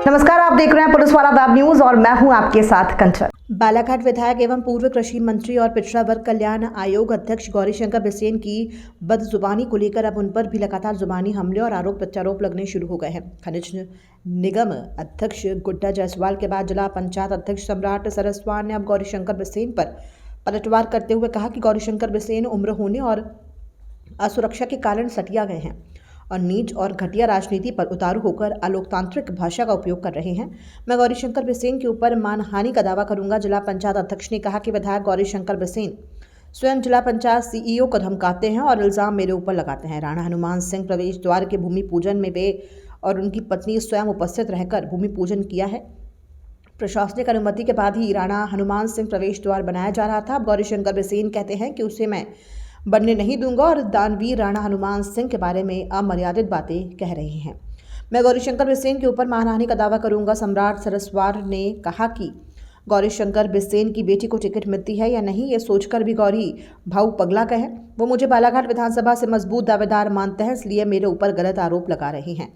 नमस्कार, आप देख रहे हैं पुलिस वाला वेब न्यूज और मैं हूं आपके साथ कंचन। बालाघाट विधायक एवं पूर्व कृषि मंत्री और पिछड़ा वर्ग कल्याण आयोग अध्यक्ष गौरीशंकर बिसेन की बदजुबानी को लेकर अब उन पर भी लगातार जुबानी हमले और आरोप प्रत्यारोप लगने शुरू हो गए हैं। खनिज निगम अध्यक्ष गुड्डा जायसवाल के बाद जिला पंचायत अध्यक्ष सम्राट सरस्वान ने अब गौरीशंकर बिसेन पर पलटवार करते हुए कहा कि गौरीशंकर बिसेन उम्र होने और असुरक्षा के कारण सटिया गए हैं और नीच और घटिया राजनीति पर उतारू होकर अलोकतांत्रिक भाषा का उपयोग कर रहे हैं। मैं गौरीशंकर बिसेन के ऊपर मानहानि का दावा करूंगा। जिला पंचायत अध्यक्ष ने कहा कि विधायक गौरीशंकर बिसेन स्वयं जिला पंचायत सीईओ को धमकाते हैं और इल्जाम मेरे ऊपर लगाते हैं। राणा हनुमान सिंह प्रवेश द्वार के भूमि पूजन में वे और उनकी पत्नी स्वयं उपस्थित रहकर भूमि पूजन किया है। प्रशासनिक अनुमति के बाद ही राणा हनुमान सिंह प्रवेश द्वार बनाया जा रहा था। अब गौरीशंकर बिसेन कहते हैं कि उसे मैं बनने नहीं दूंगा और दानवीर राणा हनुमान सिंह के बारे में अमर्यादित बातें कह रहे हैं। मैं गौरीशंकर बिसेन के ऊपर मानहानि का दावा करूंगा। सम्राट सरस्वार ने कहा कि गौरीशंकर बिसेन की बेटी को टिकट मिलती है या नहीं, ये सोचकर भी गौरी भाऊ पगला गए हैं। वो मुझे बालाघाट विधानसभा से मजबूत दावेदार मानते हैं, इसलिए मेरे ऊपर गलत आरोप लगा रहे हैं।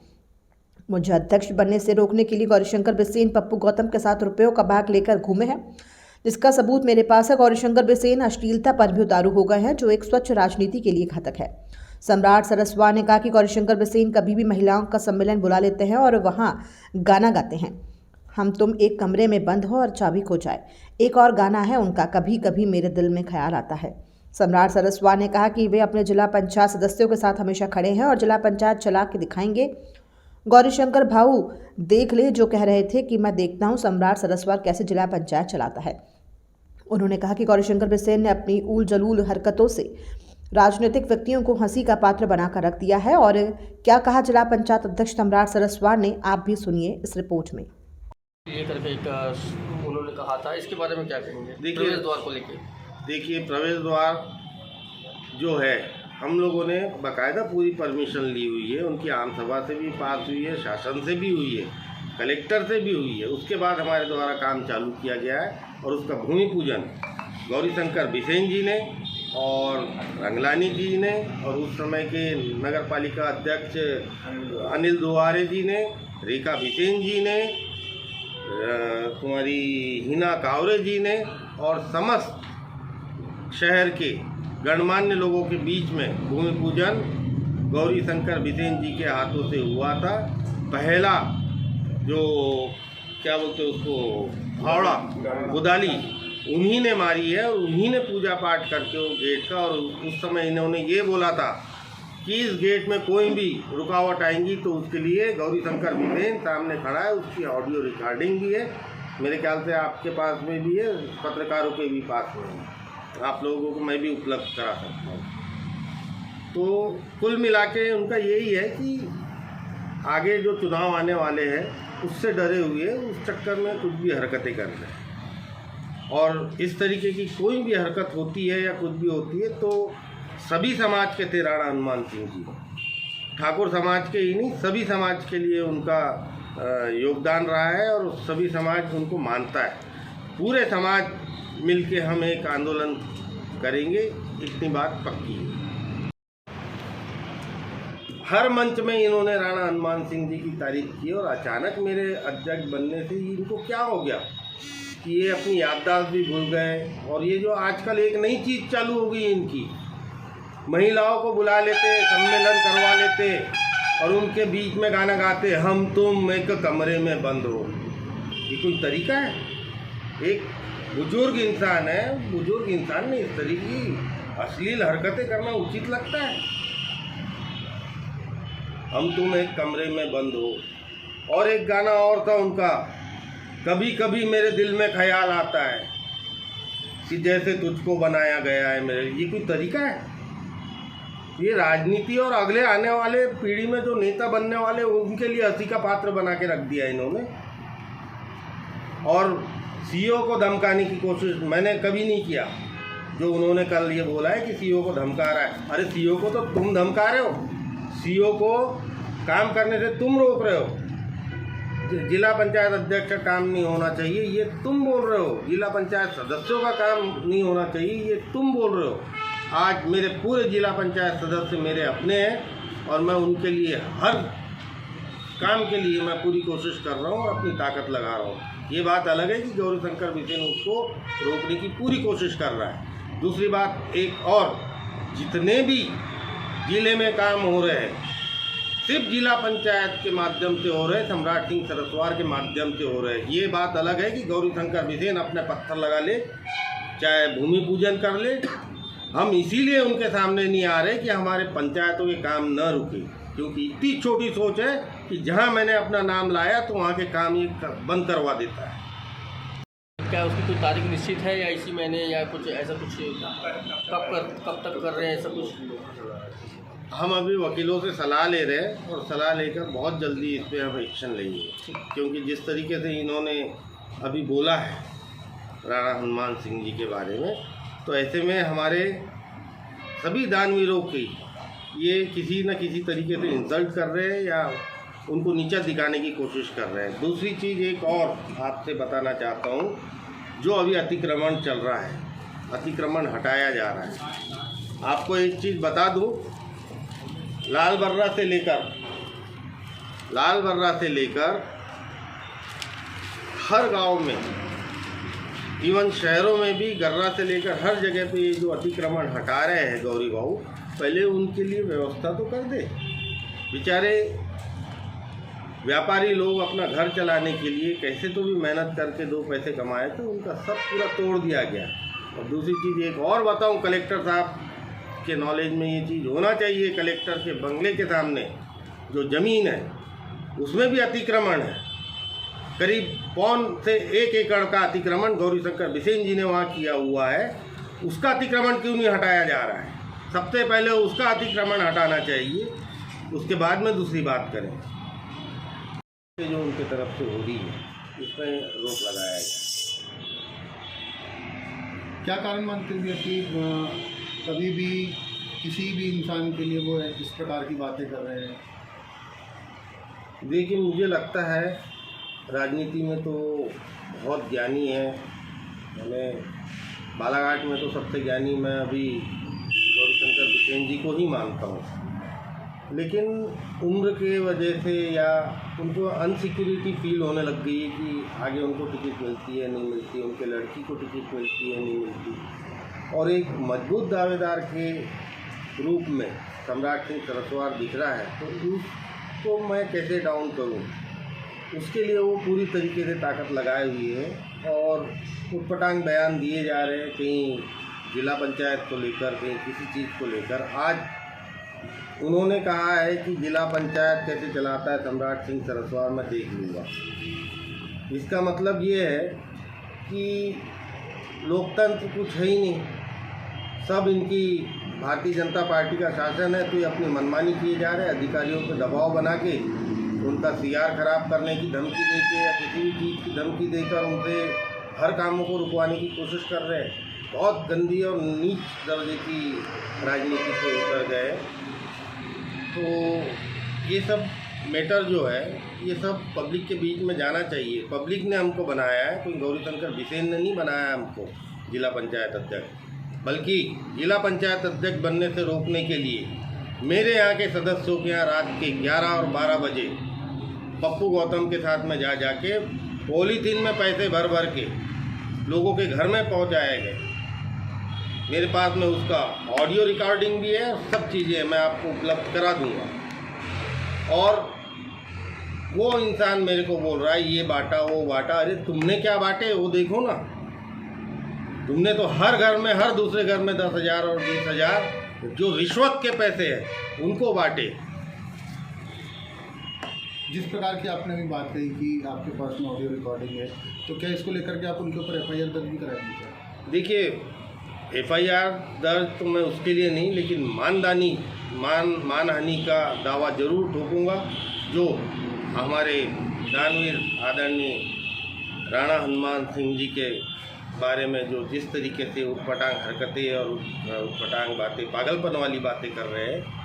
मुझे अध्यक्ष बनने से रोकने के लिए गौरीशंकर बिसेन पप्पू गौतम के साथ रुपयों का बैग लेकर घूमे हैं, जिसका सबूत मेरे पास है। गौरीशंकर बिसेन अश्लीलता पर भी उतारू हो गए हैं, जो एक स्वच्छ राजनीति के लिए घातक है। सम्राट सरस्वान ने कहा कि गौरीशंकर बिसेन कभी भी महिलाओं का सम्मेलन बुला लेते हैं और वहां गाना गाते हैं, हम तुम एक कमरे में बंद हो और चाबी खो जाए। एक और गाना है उनका, कभी कभी मेरे दिल में ख्याल आता है। सम्राट सरस्वान ने कहा कि वे अपने जिला पंचायत सदस्यों के साथ हमेशा खड़े हैं और जिला पंचायत चला के दिखाएंगे। गौरीशंकर भाऊ देख ले, जो कह रहे थे कि मैं देखता हूं सम्राट सरस्वार कैसे जिला पंचायत चलाता है। उन्होंने कहा कि गौरीशंकर बिसेन ने अपनी ऊल जलूल हरकतों से राजनीतिक व्यक्तियों को हंसी का पात्र बनाकर रख दिया है। और क्या कहा जिला पंचायत अध्यक्ष सम्राट सरस्वार ने, आप भी सुनिए इस रिपोर्ट में। ये करके एक उन्होंने कहा था, इसके बारे में क्या कहेंगे? प्रवेश द्वार को लेके देखिए, प्रवेश द्वार जो है हम लोगों ने बाकायदा पूरी परमिशन ली हुई है, उनकी आम सभा से भी पास हुई है, शासन से भी हुई है, कलेक्टर से भी हुई है। उसके बाद हमारे द्वारा काम चालू किया गया है और उसका भूमि पूजन गौरीशंकर बिसेन जी ने और रंगलानी जी ने और उस समय के नगर पालिका अध्यक्ष अनिल दुआरे जी ने, रेखा बिसेन जी ने, तुम्हारी हिना कावरे जी ने और समस्त शहर के गणमान्य लोगों के बीच में भूमि पूजन गौरीशंकर बिसेन जी के हाथों से हुआ था। पहला जो क्या बोलते उसको फावड़ा गुदाली उन्हीं ने मारी है और उन्हीं ने पूजा पाठ करके वो गेट का, और उस समय इन्होंने ये बोला था कि इस गेट में कोई भी रुकावट आएंगी तो उसके लिए गौरीशंकर बिसेन सामने खड़ा है। उसकी ऑडियो रिकॉर्डिंग भी है, मेरे ख्याल से आपके पास में भी है, पत्रकारों के भी पास में है, आप लोगों को मैं भी उपलब्ध करा सकता हूँ। तो कुल मिला के उनका यही है कि आगे जो चुनाव आने वाले हैं उससे डरे हुए उस चक्कर में कुछ भी हरकतें कर रहे हैं। और इस तरीके की कोई भी हरकत होती है या कुछ भी होती है तो सभी समाज के थे राणा हनुमान सिंह जी, ठाकुर समाज के ही नहीं सभी समाज के लिए उनका योगदान रहा है और सभी समाज उनको मानता है। पूरे समाज मिलके हम एक आंदोलन करेंगे, इतनी बात पक्की है। हर मंच में इन्होंने राणा हनुमान सिंह जी की तारीफ की और अचानक मेरे अध्यक्ष बनने से इनको क्या हो गया कि ये अपनी याददाश्त भी भूल गए। और ये जो आजकल एक नई चीज़ चालू हो गई इनकी, महिलाओं को बुला लेते, सम्मेलन करवा लेते और उनके बीच में गाना गाते, हम तुम एक कमरे में बंद हो। ये कोई तरीका है? एक बुजुर्ग इंसान है, बुजुर्ग इंसान ने इस तरीके की अश्लील हरकतें करना उचित लगता है? हम तुम एक कमरे में बंद हो। और एक गाना और था उनका, कभी कभी मेरे दिल में ख्याल आता है कि जैसे तुझको बनाया गया है मेरे। ये कोई तरीका है? ये राजनीति और अगले आने वाले पीढ़ी में जो नेता बनने वाले उनके लिए हंसी का पात्र बना के रख दिया इन्होंने। और सीईओ को धमकाने की कोशिश मैंने कभी नहीं किया। जो उन्होंने कल ये बोला है कि सीईओ को धमका रहा है, अरे सीईओ को तो तुम धमका रहे हो, सीईओ को काम करने से तुम रोक रहे हो। जिला पंचायत अध्यक्ष का काम नहीं होना चाहिए, ये तुम बोल रहे हो। जिला पंचायत सदस्यों का काम नहीं होना चाहिए, ये तुम बोल रहे हो। आज मेरे पूरे जिला पंचायत सदस्य मेरे अपने हैं और मैं उनके लिए हर काम के लिए मैं पूरी कोशिश कर रहा हूँ और अपनी ताकत लगा रहा हूँ। ये बात अलग है कि गौरीशंकर बिसेन उसको रोकने की पूरी कोशिश कर रहा है। दूसरी बात एक और, जितने भी जिले में काम हो रहे हैं सिर्फ जिला पंचायत के माध्यम से हो रहे हैं, सम्राट सिंह सरस्वार के माध्यम से हो रहे हैं। ये बात अलग है कि गौरीशंकर बिसेन अपने पत्थर लगा ले, चाहे भूमि पूजन कर ले। हम इसीलिए उनके सामने नहीं आ रहे कि हमारे पंचायतों के काम न रुके, क्योंकि इतनी छोटी सोच है कि जहां मैंने अपना नाम लाया तो वहां के काम ये बंद करवा देता है। क्या उसकी कोई तारीख निश्चित है या इसी महीने या कुछ ऐसा कुछ कब तक कर रहे हैं ऐसा कुछ? हम अभी वकीलों से सलाह ले रहे हैं और सलाह लेकर बहुत जल्दी इस पर हम एक्शन लेंगे, क्योंकि जिस तरीके से इन्होंने अभी बोला है राणा हनुमान सिंह जी के बारे में, तो ऐसे में हमारे सभी दानवीरों की ये किसी न किसी तरीके से इंसल्ट कर रहे हैं या उनको नीचा दिखाने की कोशिश कर रहे हैं। दूसरी चीज़ एक और आपसे बताना चाहता हूँ, जो अभी अतिक्रमण चल रहा है, अतिक्रमण हटाया जा रहा है। आपको एक चीज़ बता दूँ, लाल बर्रा से लेकर हर गांव में, इवन शहरों में भी, गर्रा से लेकर हर जगह पे ये जो अतिक्रमण हटा रहे हैं गौरी बाबू, पहले उनके लिए व्यवस्था तो कर दे। बेचारे व्यापारी लोग अपना घर चलाने के लिए कैसे तो भी मेहनत करके दो पैसे कमाए, तो उनका सब पूरा तोड़ दिया गया। और दूसरी चीज़ एक और बताऊं, कलेक्टर साहब के नॉलेज में ये चीज़ होना चाहिए, कलेक्टर के बंगले के सामने जो ज़मीन है उसमें भी अतिक्रमण है। करीब 1.25 एकड़ का अतिक्रमण गौरीशंकर बिसेन जी ने वहाँ किया हुआ है। उसका अतिक्रमण क्यों नहीं हटाया जा रहा है? सबसे पहले उसका अतिक्रमण हटाना चाहिए, उसके बाद में दूसरी बात करें। जो उनके तरफ से हो रही है इसमें रोक लगाया जाए। क्या कारण मानते हैं कि कभी भी किसी भी इंसान के लिए वो इस प्रकार की बातें कर रहे हैं? देखिए, मुझे लगता है राजनीति में तो बहुत ज्ञानी है। मैंने बालाघाट में तो सबसे ज्ञानी मैं अभी गौरीशंकर बिसेन जी को ही मानता हूँ, लेकिन उम्र के वजह से या उनको अनसिक्योरिटी फील होने लग गई है कि आगे उनको टिकट मिलती है नहीं मिलती, उनके लड़की को टिकट मिलती है नहीं मिलती, और एक मजबूत दावेदार के रूप में सम्राट सिंह सरस्वार दिख रहा है, तो उसको मैं कैसे डाउन करूं? उसके लिए वो पूरी तरीके से ताकत लगाए हुई है और उटपटांग बयान दिए जा रहे हैं, कहीं जिला पंचायत को लेकर, कहीं किसी चीज़ को लेकर। आज उन्होंने कहा है कि जिला पंचायत कैसे चलाता है सम्राट सिंह सरस्वार, मैं देख लूँगा। इसका मतलब ये है कि लोकतंत्र कुछ है ही नहीं, सब इनकी भारतीय जनता पार्टी का शासन है, तो ये अपनी मनमानी किए जा रहे हैं। अधिकारियों पर दबाव बना के उनका सीआर खराब करने की धमकी देके या किसी भी चीज़ की धमकी देकर उनसे हर कामों को रुकवाने की कोशिश कर रहे हैं। बहुत गंदी और नीच दर्जे की राजनीति से उतर गए। तो ये सब मैटर जो है ये सब पब्लिक के बीच में जाना चाहिए। पब्लिक ने हमको बनाया है, कोई गौरीशंकर बिसेन ने नहीं बनाया हमको जिला पंचायत अध्यक्ष, बल्कि जिला पंचायत अध्यक्ष बनने से रोकने के लिए मेरे यहाँ के सदस्यों के यहाँ रात के 11 और 12 बजे पप्पू गौतम के साथ में जाके पॉलीथीन में पैसे भर भर के लोगों के घर में पहुँचाए गए। मेरे पास में उसका ऑडियो रिकॉर्डिंग भी है, सब चीज़ें मैं आपको उपलब्ध करा दूंगा। और वो इंसान मेरे को बोल रहा है ये बांटा वो बांटा। अरे तुमने क्या बांटे वो देखो ना। तुमने तो हर घर में, हर दूसरे घर में 10,000 और 20,000 जो रिश्वत के पैसे हैं उनको बांटे। जिस प्रकार की आपने अभी बात कही कि आपके पास में ऑडियो रिकॉर्डिंग है, तो क्या इसको लेकर के आप उनके ऊपर FIR दर्ज भी कराएंगे क्या? देखिए, FIR दर्ज तो मैं उसके लिए नहीं, लेकिन मानहानि का दावा जरूर ठोकूंगा। जो हमारे दानवीर आदरणीय राणा हनुमान सिंह जी के बारे में जो जिस तरीके से उटपटांग हरकतें और उटपटांग बातें, पागलपन वाली बातें कर रहे हैं,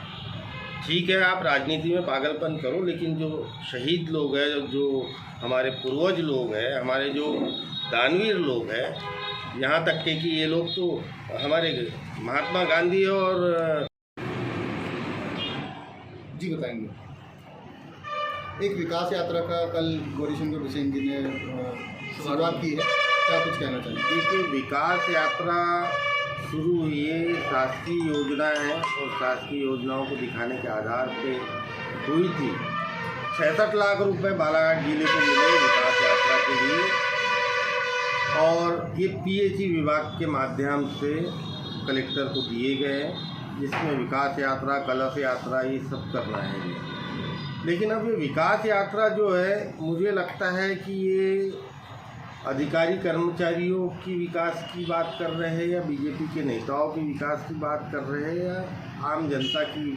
ठीक है आप राजनीति में पागलपन करो, लेकिन जो शहीद लोग हैं, जो हमारे पूर्वज लोग हैं, हमारे जो दानवीर लोग हैं, यहाँ तक के कि ये लोग तो हमारे महात्मा गांधी और जी बताएंगे। एक विकास यात्रा का कल गौरीशंकर बिसेन जी ने शुरुआत की है, क्या कुछ कहना चाहिए? देखिए, विकास यात्रा शुरू हुई है, शासकीय योजना है और शासकीय योजनाओं को दिखाने के आधार पे हुई थी। 66 लाख रुपए बालाघाट जिले को मिले विकास यात्रा के लिए और ये पीएचई विभाग के माध्यम से कलेक्टर को दिए गए हैं, जिसमें विकास यात्रा, कलश यात्रा ये सब करना है। लेकिन अब ये विकास यात्रा जो है, मुझे लगता है कि ये अधिकारी कर्मचारियों की विकास की बात कर रहे हैं या बीजेपी के नेताओं की विकास की बात कर रहे हैं या आम जनता की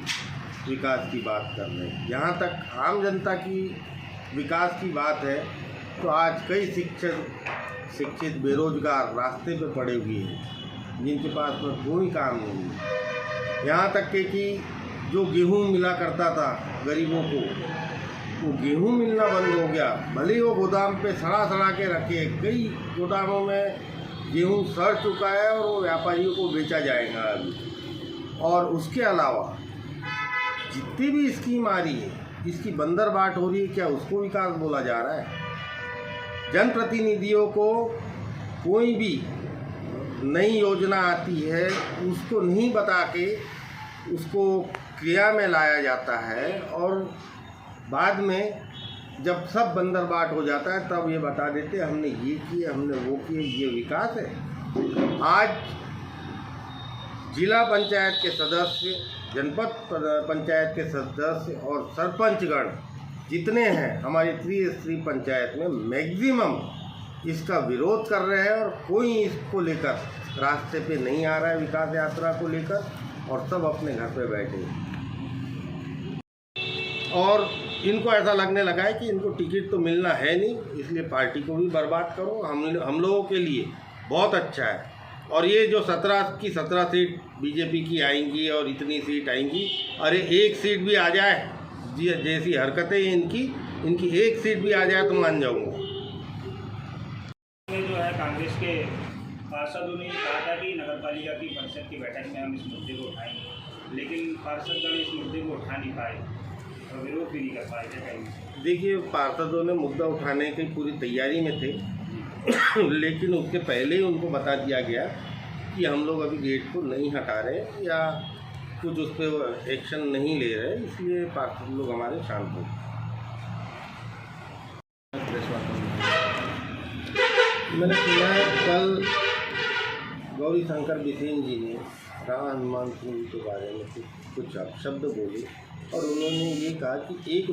विकास की बात कर रहे हैं। जहाँ तक आम जनता की विकास की बात है तो आज कई शिक्षित बेरोजगार रास्ते पे पड़े हुए हैं, जिनके पास में कोई काम नहीं है। यहाँ तक कि जो गेहूँ मिला करता था गरीबों को, वो गेहूँ मिलना बंद हो गया। भले ही वो गोदाम पे सड़ा के रखे, कई गोदामों में गेहूँ सड़ चुका है और वो व्यापारियों को बेचा जाएगा अभी। और उसके अलावा जितनी भी स्कीम आ रही है, इसकी बंदरबाट हो रही है, क्या उसको विकास बोला जा रहा है? जनप्रतिनिधियों को कोई भी नई योजना आती है उसको नहीं बता के उसको क्रिया में लाया जाता है और बाद में जब सब बंदरबाट हो जाता है तब ये बता देते हमने ये किए, हमने वो किए, ये विकास है। आज जिला पंचायत के सदस्य, जनपद पंचायत के सदस्य और सरपंचगण जितने हैं हमारी त्रिस्तरीय पंचायत में, मैक्सिमम इसका विरोध कर रहे हैं और कोई इसको लेकर रास्ते पे नहीं आ रहा है विकास यात्रा को लेकर, और सब अपने घर पे बैठे हैं। और इनको ऐसा लगने लगा है कि इनको टिकट तो मिलना है नहीं, इसलिए पार्टी को भी बर्बाद करो। हम लोगों के लिए बहुत अच्छा है। और ये जो 17 की 17 सीट बीजेपी की आएंगी और इतनी सीट आएंगी, अरे एक सीट भी आ जाए, जैसी हरकतें इनकी एक सीट भी आ जाए तो मान जाऊंगा। जो है कांग्रेस के पार्षदों ने कहा था कि नगरपालिका की परिषद की बैठक में हम इस मुद्दे को उठाएंगे, लेकिन पार्षदगण इस मुद्दे को उठा नहीं पाए और विरोध भी नहीं कर पाए थे कहीं। देखिए, पार्षदों ने मुद्दा उठाने की पूरी तैयारी में थे लेकिन उसके पहले ही उनको बता दिया गया कि हम लोग अभी गेट को नहीं हटा रहे या कुछ उस पर एक्शन नहीं ले रहे, इसलिए पार्षद लोग हमारे शांत हो। मैंने सुना है कल गौरीशंकर बिसेन जी ने राम हनुमान सिंह के बारे में कुछ शब्द बोले और उन्होंने ये कहा कि 1